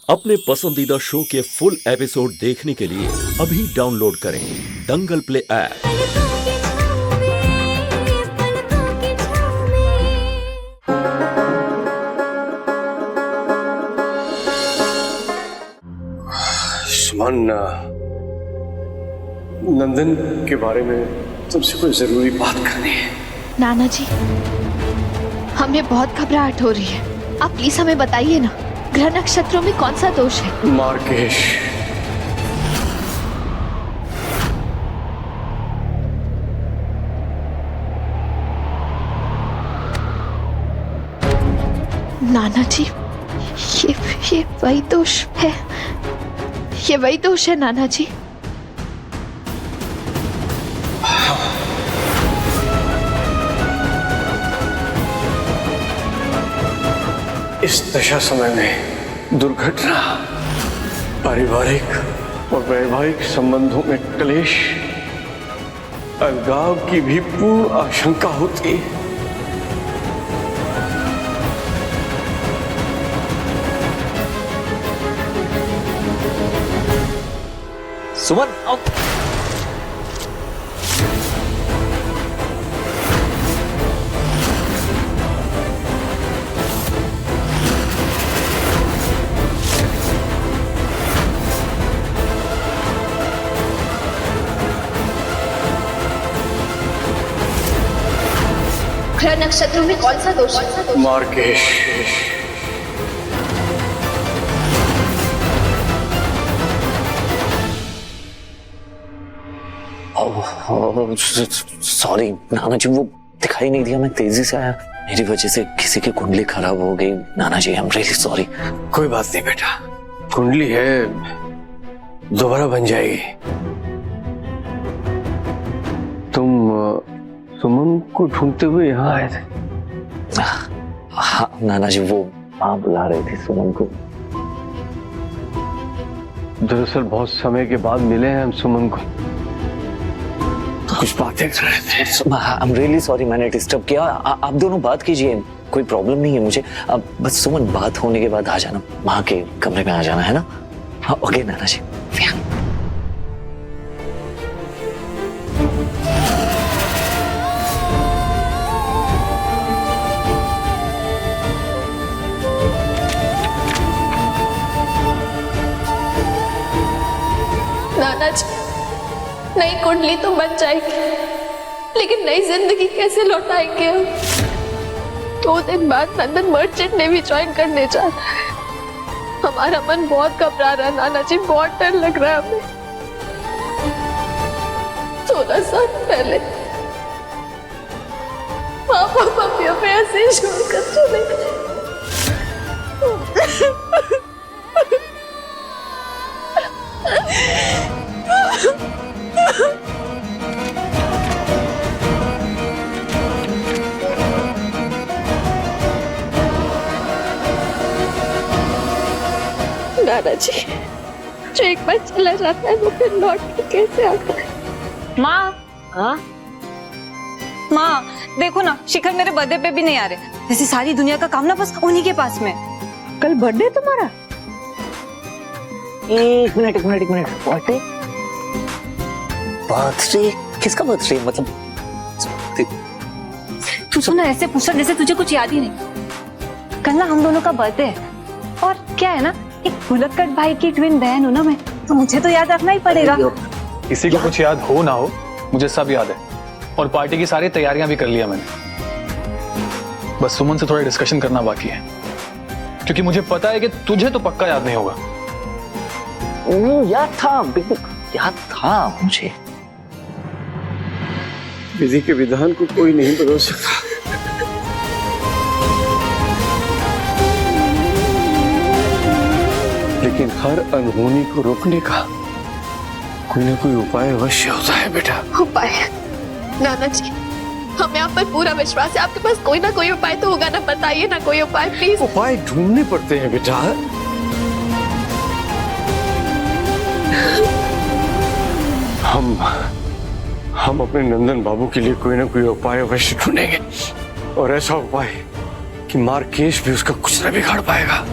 अपने पसंदीदा शो के फुल एपिसोड देखने के लिए अभी डाउनलोड करें दंगल प्ले ऐप। सुमन, नंदन के बारे में तुमसे कोई जरूरी बात करनी है। नाना जी, हमें बहुत घबराहट हो रही है। आप प्लीज हमें बताइए ना, ग्रह नक्षत्रों में कौन सा दोष है? मार्केश, नाना जी, ये वही दोष है। ये वही दोष है नाना जी। इस दशा समय में दुर्घटना, पारिवारिक और वैवाहिक संबंधों में क्लेश, अलगाव की भी पूर्ण आशंका होती है। सुमन, आओ। ग्रह नक्षत्रों में कौन सा दोष है? मार्केश, सॉरी नाना जी, वो दिखाई नहीं दिया, मैं तेजी से आया, मेरी वजह से किसी की कुंडली खराब हो गई। नाना जी, आई एम रियली सॉरी। कोई बात नहीं बेटा, कुंडली है, दोबारा बन जाएगी। तुम सुमन को ढूंढते हुए यहाँ आए थे? हाँ नाना जी, वो माँ बुला रही थी सुमन को। दरअसल बहुत समय के बाद मिले हैं हम सुमन को, तो कुछ बातें कर रहे थे। आई एम रियली सॉरी, मैंने डिस्टर्ब किया। आप दोनों बात कीजिए, कोई प्रॉब्लम नहीं है मुझे। अब बस सुमन बात होने के बाद आ जाना, माँ के कमरे में आ जाना, है ना? हाँ ओके नाना जी। नाना जी, नई कुंडली तो बन जाएगी, लेकिन नई जिंदगी कैसे लौटाएंगे हम? 2 दिन बाद नंदन मर्चेंट नेवी ज्वाइन करने जा रहा है। हमारा मन बहुत घबरा रहा है नाना जी, बहुत डर लग रहा है हमें। 16 साल पहले माँ बाप हमें ऐसे ही छोड़कर चले गए। नाना जी, जो एक बार चला जाता है वो फिर लौट के कैसे आता है? माँ, हाँ? माँ देखो ना, शिखर मेरे बर्थडे पे भी नहीं आ रहे। जैसे सारी दुनिया का काम ना बस उन्हीं के पास में। कल बर्थडे तुम्हारा? एक मिनट बर्थडे? बर्थडे? किसका बर्थडे? मतलब तू सुना, ऐसे पूछा जैसे तुझे कुछ याद ही नहीं। कल ना हम दोनों का बर्थडे है, और क्या है ना, एक भुलक्कड़ भाई की ट्विन बहन हूँ ना मैं, तो मुझे तो याद रखना ही पड़ेगा। किसी को कुछ याद हो ना हो, मुझे सब याद है, और पार्टी की सारी तैयारियां भी कर लिया मैंने। बस सुमन से थोड़ा डिस्कशन करना बाकी है, क्योंकि मुझे पता है कि तुझे तो पक्का याद नहीं होगा। याद था मुझे। विधि के विधान को कोई नहीं बदल सकता। लेकिन हर अनहोनी को रोकने का कोई ना कोई उपाय अवश्य होता है बेटा। उपाय? नाना जी, हमें आप पर पूरा विश्वास है, आपके पास कोई ना कोई उपाय तो होगा ना, बताइए ना कोई उपाय प्लीज। उपाय ढूंढने पड़ते हैं बेटा। हम अपने नंदन बाबू के लिए कोई ना कोई उपाय अवश्य ढूंढेंगे, और ऐसा उपाय कि मार्केश भी उसका कुछ न बिगाड़ पाएगा।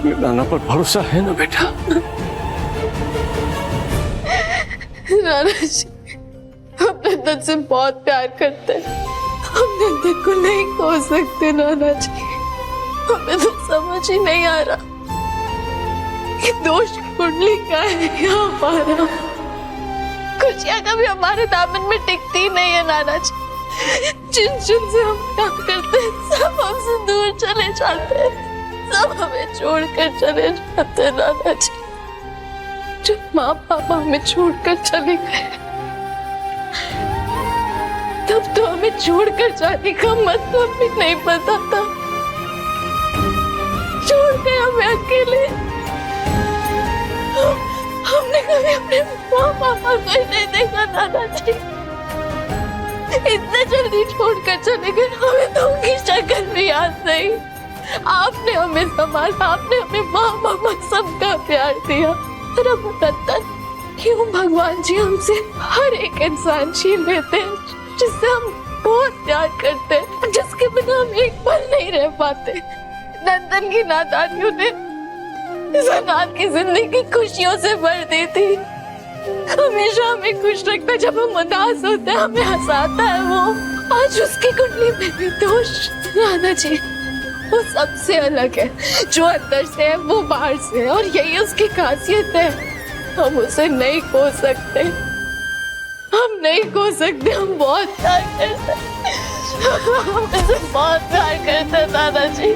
तुम्हें नाना पर भरोसा है ना बेटा? नाना जी, हम नंदन से बहुत प्यार करते हैं। हम नंदन को नहीं खो सकते नाना जी। हमें तो समझ ही नहीं आ रहा कि दोष कुंडली का है या हमारा। खुशियां कभी हमारे दामन में टिकती नहीं है नाना जी। जिन जिन से हम प्यार करते हैं सब हमसे दूर चले जाते हैं, सब हमें छोड़कर चले जाते हैं नाना जी। जब माँ पापा हमें छोड़कर चले गए तब तो हमें छोड़कर जाने का मतलब भी नहीं पता था। छोड़ गए हमें अकेले। हमने कभी अपने माँ पापा को ही नहीं देखा नाना जी। इतने जल्दी छोड़कर चले गए, हमें तो उनकी शक्ल भी याद नहीं। आपने हमें संभाला, आपने हमें माँ पापा सबका प्यार दिया। पर अब नंदन, क्यों भगवान जी हमसे हर एक इंसान छीन लेते हैं जिससे हम बहुत प्यार करते हैं, जिसके बिना हम एक पल नहीं रह पाते। नंदन की नादानियों ने सनात की जिंदगी खुशियों से भर दी थी। हमेशा हमें खुश रखता है, जब हम उदास होते हैं हमें हंसाता है वो। आज उसकी कुंडली में भी दोष नाना जी। वो सबसे अलग है, जो अंदर से है वो बाहर से है, और यही उसकी खासियत है। हम उसे नहीं खो सकते, हम नहीं खो सकते। हम बहुत प्यार करते हैं, हम उसे बहुत प्यार करते हैं नाना जी।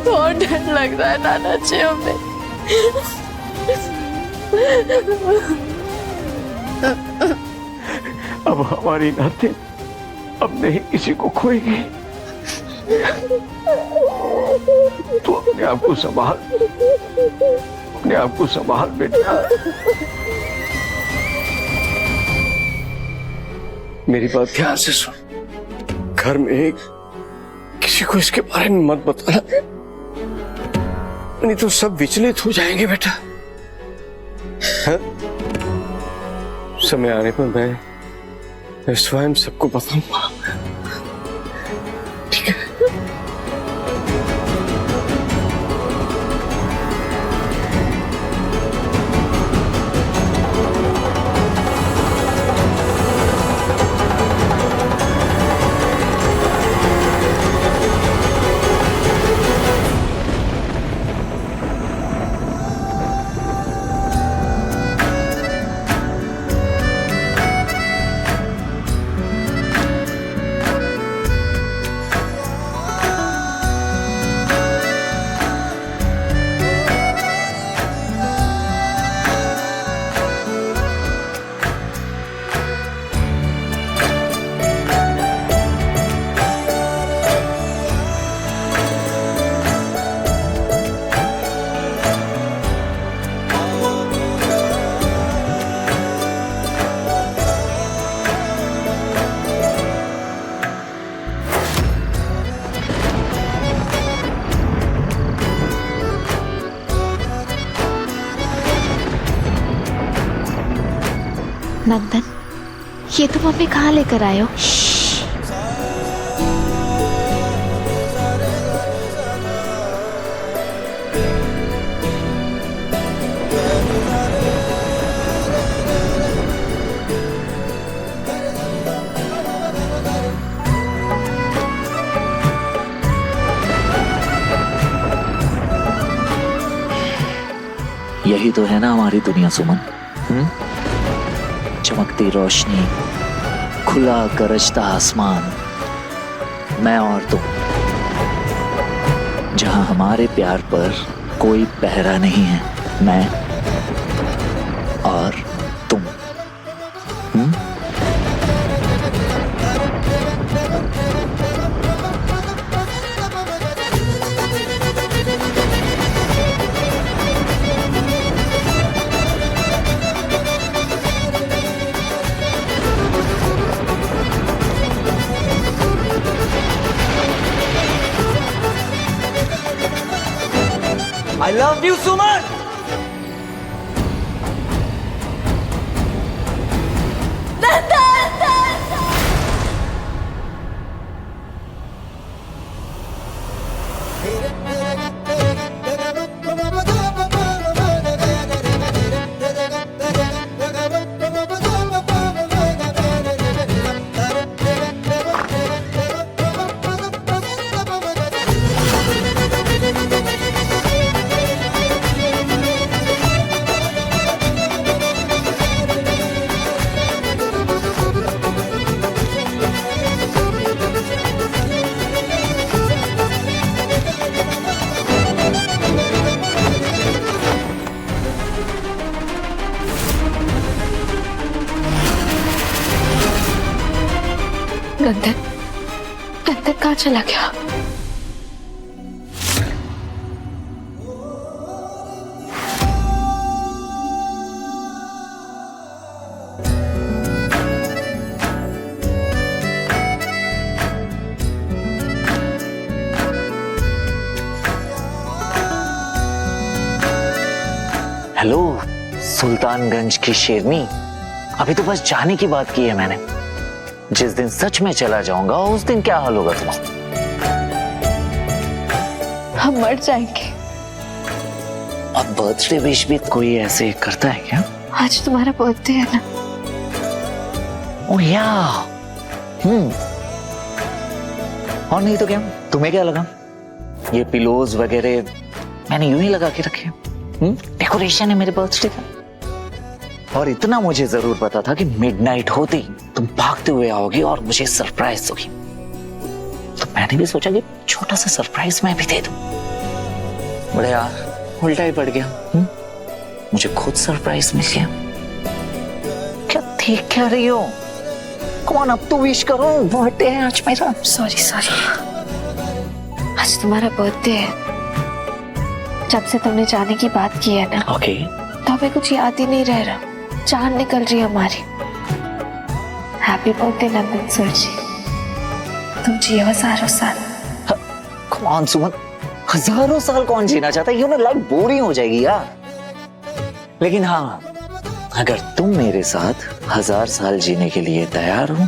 बहुत डर लग रहा है नाना जी हमें। अब हमारी नाते अब नहीं किसी को खोएगी। तो अपने आप को संभाल, अपने आप को संभाल बेटा। मेरी बात ध्यान से सुन। घर में किसी को इसके बारे में मत बताना, नहीं तो सब विचलित हो जाएंगे बेटा। है? समय आने पर मैं स्वयं सबको बताऊंगा, ठीक है? नंदन, ये तुम अभी कहाँ लेकर आए हो? यही तो है ना हमारी दुनिया सुमन। चमकती रोशनी, खुला गरजता आसमान, मैं और तुम, जहां हमारे प्यार पर कोई पहरा नहीं है। मैं और तुम। I love you, Suman! नंदन! नंदन नंदन कहाँ चला गया? हेलो सुल्तानगंज की शेरनी, अभी तो बस जाने की बात की है मैंने। जिस दिन सच में चला जाऊंगा उस दिन क्या हाल होगा तुम्हारा? हम मर जाएंगे। अब बर्थडे विश भी कोई ऐसे करता है क्या? आज तुम्हारा बर्थडे है ना? ओह या, और नहीं तो क्या, तुम्हें क्या लगा? ये पिलोज वगैरह मैंने यूं ही लगा के रखे। डेकोरेशन है मेरे बर्थडे का। और इतना मुझे जरूर पता था कि मिडनाइट होते ही तुम भागते हुए आओगी और मुझे सरप्राइज दोगी। तो मैंने भी सोचा कि छोटा सा सरप्राइज मैं भी दे दूं। बड़े यार उल्टा ही पड़ गया। मुझे खुद सरप्राइज मिल गया। क्या देख क्या रही हो? कौन, अब तो विश करो, बर्थडे है आज मेरा। सॉरी आज तुम्हारा बर्थडे है। जब से तुमने जाने की बात की है ना, ओके, तो हमें कुछ याद ही नहीं रह रहा। जान निकल रही है हमारी। हैप्पी बर्थडे नंदन सर जी, तुम जियो हजारों साल। कौन सुमन, हजारों साल कौन जीना चाहता है? ना लाइफ बोरिंग हो जाएगी यार। लेकिन हाँ, अगर तुम मेरे साथ 1000 साल जीने के लिए तैयार हो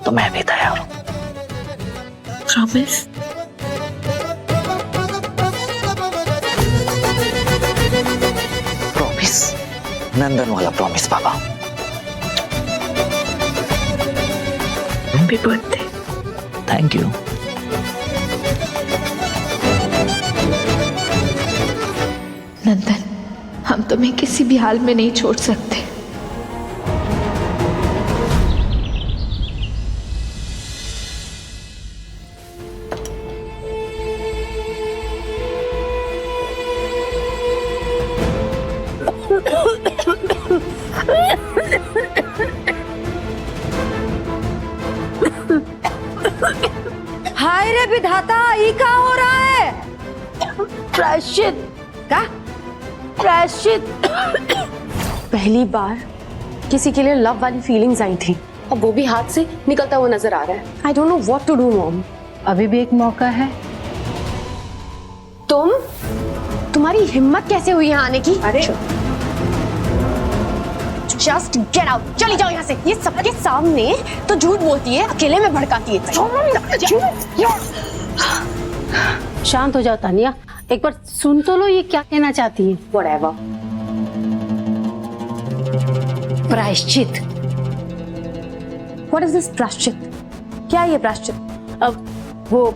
तो मैं भी तैयार हूं। प्रॉमिस? प्रॉमिस, नंदन वाला प्रॉमिस पापा। Happy birthday. Thank you. Nandan, हम तुम्हें किसी भी हाल में नहीं छोड़ सकते। हाय रे विधाता, ई का हो रहा है? प्रायश्चित का प्रायश्चित? पहली बार किसी के लिए लव वाली फीलिंग्स आई थी और वो भी हाथ से निकलता हुआ नजर आ रहा है। I don't know what to do mom. अभी भी एक मौका है। तुम्हारी हिम्मत कैसे हुई यहाँ आने की? अरे जस्ट गेट आउट, चली जाओ यहाँ से। ये सबके सामने तो झूठ बोलती है, अकेले में भड़काती है। शांत हो जाओ तानिया, एक बार सुन तो लो ये क्या कहना चाहती है। Whatever. प्रायश्चित? What is this प्रायश्चित? क्या है ये प्रायश्चित? अब वो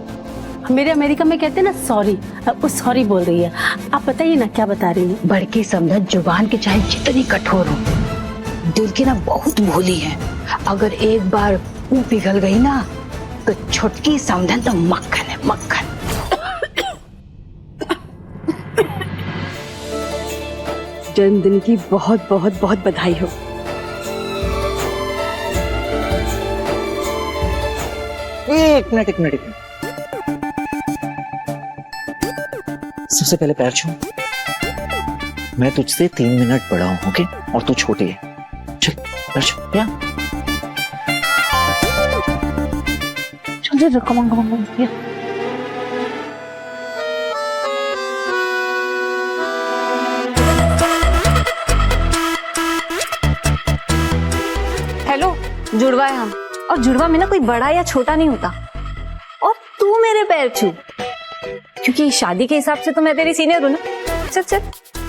मेरे अमेरिका में कहते हैं ना सॉरी, वो सॉरी बोल रही है। आप बताइए ना क्या बता रही है? बड़की समझ जुबान की चाहे जितनी कठोर हो, दिल की ना बहुत भोली है। अगर एक बार वो पिघल गई ना तो छुटकी समझन तो मक्खन है, मक्खन। जन्मदिन की बहुत बहुत बहुत बधाई हो। एक मिनट। सबसे पहले पैर छू। मैं तुझसे 3 मिनट बड़ा हूं, ओके? और तू छोटी है। चल पैर छू। या चल, कम। हेलो, जुड़वा है हम। और जुड़वा में ना कोई बड़ा या छोटा नहीं होता। और तू मेरे पैर छू, क्योंकि शादी के हिसाब से तो मैं तेरी सीनियर हूं ना। चल।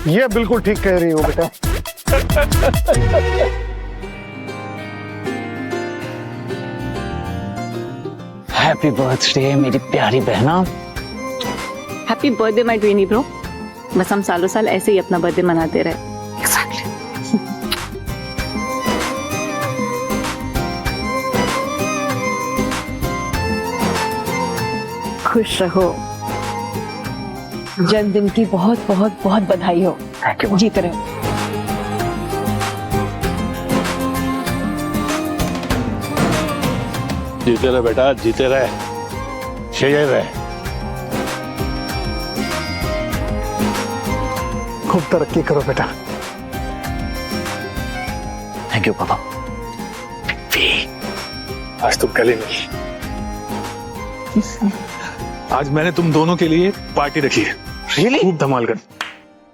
ये बिल्कुल ठीक कह रही हो बेटा। हैप्पी बर्थडे मेरी प्यारी बहना। Happy birthday my twinny bro. बस हम सालों साल ऐसे ही अपना बर्थडे मनाते रहे। एग्जैक्टली। खुश रहो। जन्मदिन की बहुत बहुत बहुत बधाई हो। जीत रहे हो। जीते रहे बेटा, जीते रहे, शेर रहे। खूब तरक्की करो बेटा। थैंक यू पापा। आज तुम कल ही मिली। आज मैंने तुम दोनों के लिए पार्टी रखी है। Really? खूब धमाल कर।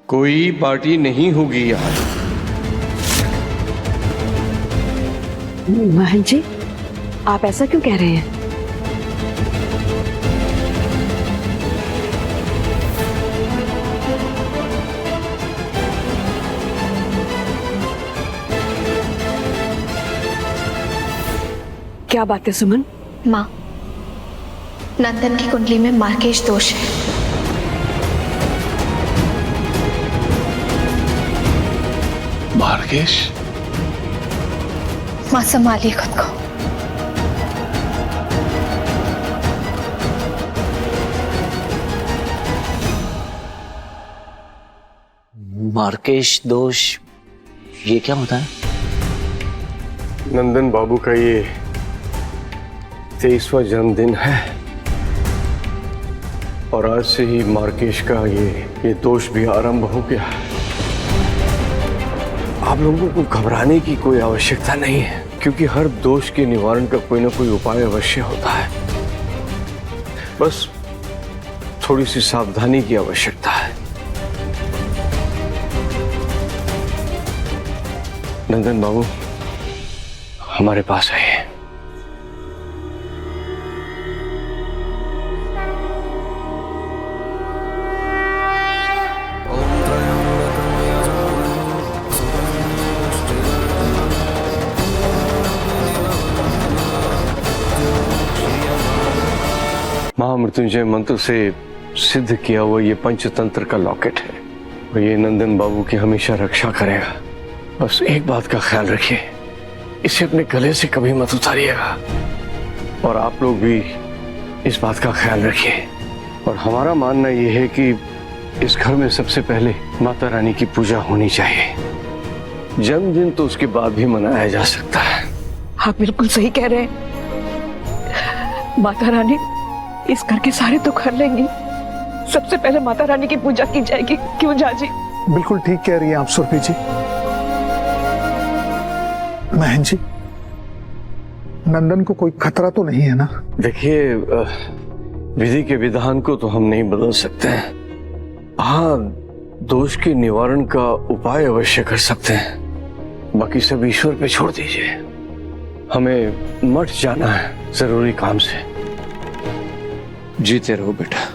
कोई पार्टी नहीं होगी यहाँ। महन जी, आप ऐसा क्यों कह रहे हैं? क्या बात है सुमन? माँ, नंदन की कुंडली में मार्केश दोष है। मार्केश? माँ संभालिए खुद को। मार्केश दोष, ये क्या होता है? नंदन बाबू का ये 23वां जन्मदिन है और आज से ही मार्केश का ये दोष भी आरंभ हो गया। आप लोगों को घबराने की कोई आवश्यकता नहीं है, क्योंकि हर दोष के निवारण का कोई ना कोई उपाय अवश्य होता है। बस थोड़ी सी सावधानी की आवश्यकता है। नंदन बाबू हमारे पास आइए। महामृत्युंजय मंत्र से सिद्ध किया हुआ ये पंचतंत्र का लॉकेट है और ये नंदन बाबू की हमेशा रक्षा करेगा। बस एक बात का ख्याल रखिए, इसे अपने गले से कभी मत उतारिएगा और आप लोग भी इस बात का ख्याल रखिए। और हमारा मानना यह है कि इस घर में सबसे पहले माता रानी की पूजा होनी चाहिए। जन्मदिन तो उसके बाद भी मनाया जा सकता है। आप बिल्कुल सही कह रहे हैं। माता रानी इस घर के सारे दुख हर लेंगी। सबसे पहले माता रानी की पूजा की जाएगी, क्यों जाजी? बिल्कुल ठीक कह रही हैं आप सुरभि जी। महन जी, नंदन को कोई खतरा तो नहीं है ना? देखिए, विधि के विधान को तो हम नहीं बदल सकते हैं। हाँ, दोष के निवारण का उपाय अवश्य कर सकते हैं। बाकी सब ईश्वर पे छोड़ दीजिए। हमें मठ जाना है जरूरी काम से। जीते रहो बेटा,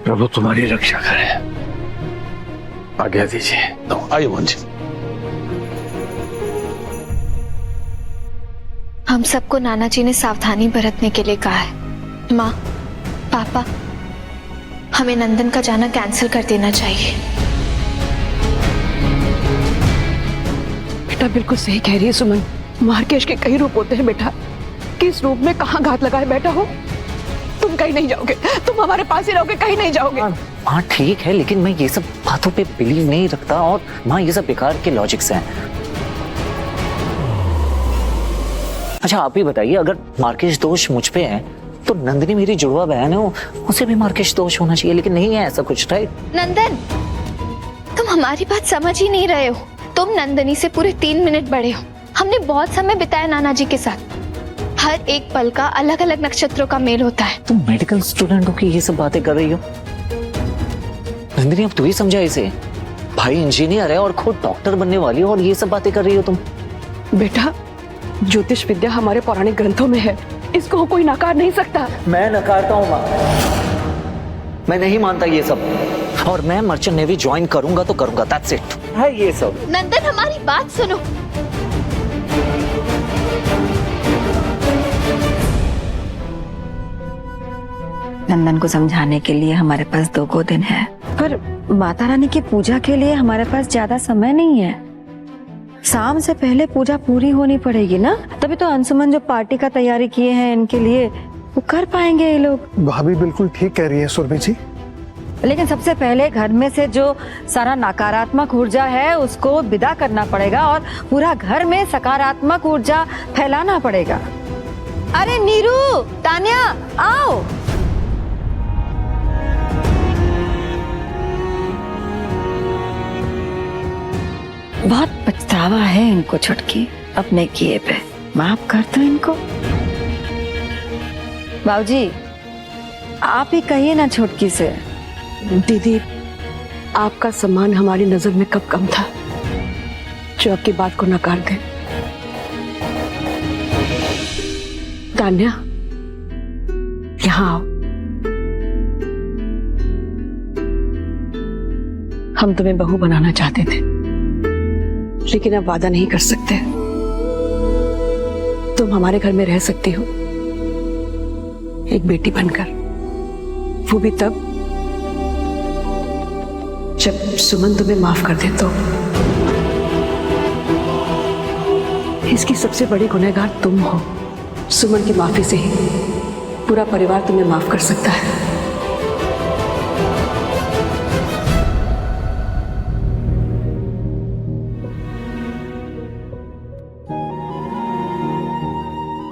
प्रभु तुम्हारी रक्षा करे। आज्ञा दीजिए। आइए मोहन जी। हम सबको नाना जी ने सावधानी बरतने के लिए कहा है। माँ, पापा, हमें नंदन का जाना कैंसिल कर देना चाहिए। बेटा बिल्कुल सही कह रही है सुमन। मार्केश के कई रूप होते हैं बेटा। किस रूप में कहाँ घात लगाए बैठा हो। तुम कहीं नहीं जाओगे, तुम हमारे पास ही रहोगे, कहीं नहीं जाओगे। हाँ ठीक है, लेकिन मैं ये सब बातों पे बिलीव नहीं रखता और माँ ये सब बेकार के लॉजिक्स हैं। अच्छा आप ही बताइए, अगर मार्केश दोष मुझ पे है तो नंदिनी मेरी जुड़वा बहन है, उसे भी मार्केश दोष होना चाहिए, लेकिन नहीं है ऐसा कुछ, राइट? नंदन, तुम हमारी बात समझ ही नहीं रहे हो। तुम नंदनी से पूरे 3 मिनट बड़े हो। हमने बहुत समय बिताया नाना जी के साथ। हर एक पल का अलग अलग नक्षत्रों का मेल होता है। तुम मेडिकल स्टूडेंट हो कि ये सब बातें कर रही हो? नंदिनी अब तू ही समझा इसे। भाई इंजीनियर है और खुद डॉक्टर बनने वाली हो और ये सब बातें कर रही हो तुम। बेटा ज्योतिष विद्या हमारे पौराणिक ग्रंथों में है, इसको कोई नकार नहीं सकता। मैं नकारता हूँ माँ, मैं नहीं मानता ये सब। और मैं मर्चेंट नेवी ज्वाइन करूंगा तो करूंगा, दैट्स इट है ये सब। नंदन हमारी बात सुनो। नंदन को समझाने के लिए हमारे पास 2 दिन है, पर माता रानी की पूजा के लिए हमारे पास ज्यादा समय नहीं है। शाम से पहले पूजा पूरी होनी पड़ेगी ना, तभी तो अंशुमन जो पार्टी का तैयारी किए हैं इनके लिए वो कर पाएंगे ये लोग। भाभी बिल्कुल ठीक कह रही है सुरभि जी। लेकिन सबसे पहले घर में से जो सारा नकारात्मक ऊर्जा है उसको विदा करना पड़ेगा और पूरा घर में सकारात्मक ऊर्जा फैलाना पड़ेगा। अरे नीरू, तान्या, आओ। बहुत पछतावा है इनको छुटकी अपने किए पे। माफ कर दो इनको। बाबूजी, आप ही कहिए ना छुटकी से। दीदी, आपका सम्मान हमारी नजर में कब कम था जो आपकी बात को नकार दे। तान्या, यहाँ आओ। हम तुम्हें बहू बनाना चाहते थे, लेकिन अब वादा नहीं कर सकते। तुम हमारे घर में रह सकती हो एक बेटी बनकर, वो भी तब जब सुमन तुम्हें माफ कर दे। तो इसकी सबसे बड़ी गुनहगार तुम हो। सुमन की माफी से ही पूरा परिवार तुम्हें माफ कर सकता है।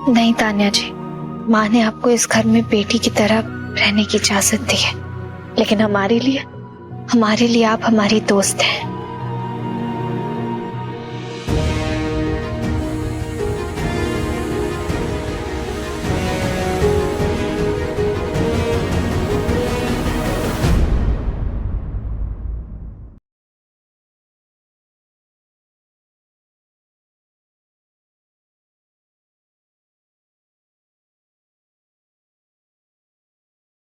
नहीं तान्या जी, माँ ने आपको इस घर में बेटी की तरह रहने की इजाजत दी है, लेकिन हमारे लिए आप हमारी दोस्त हैं।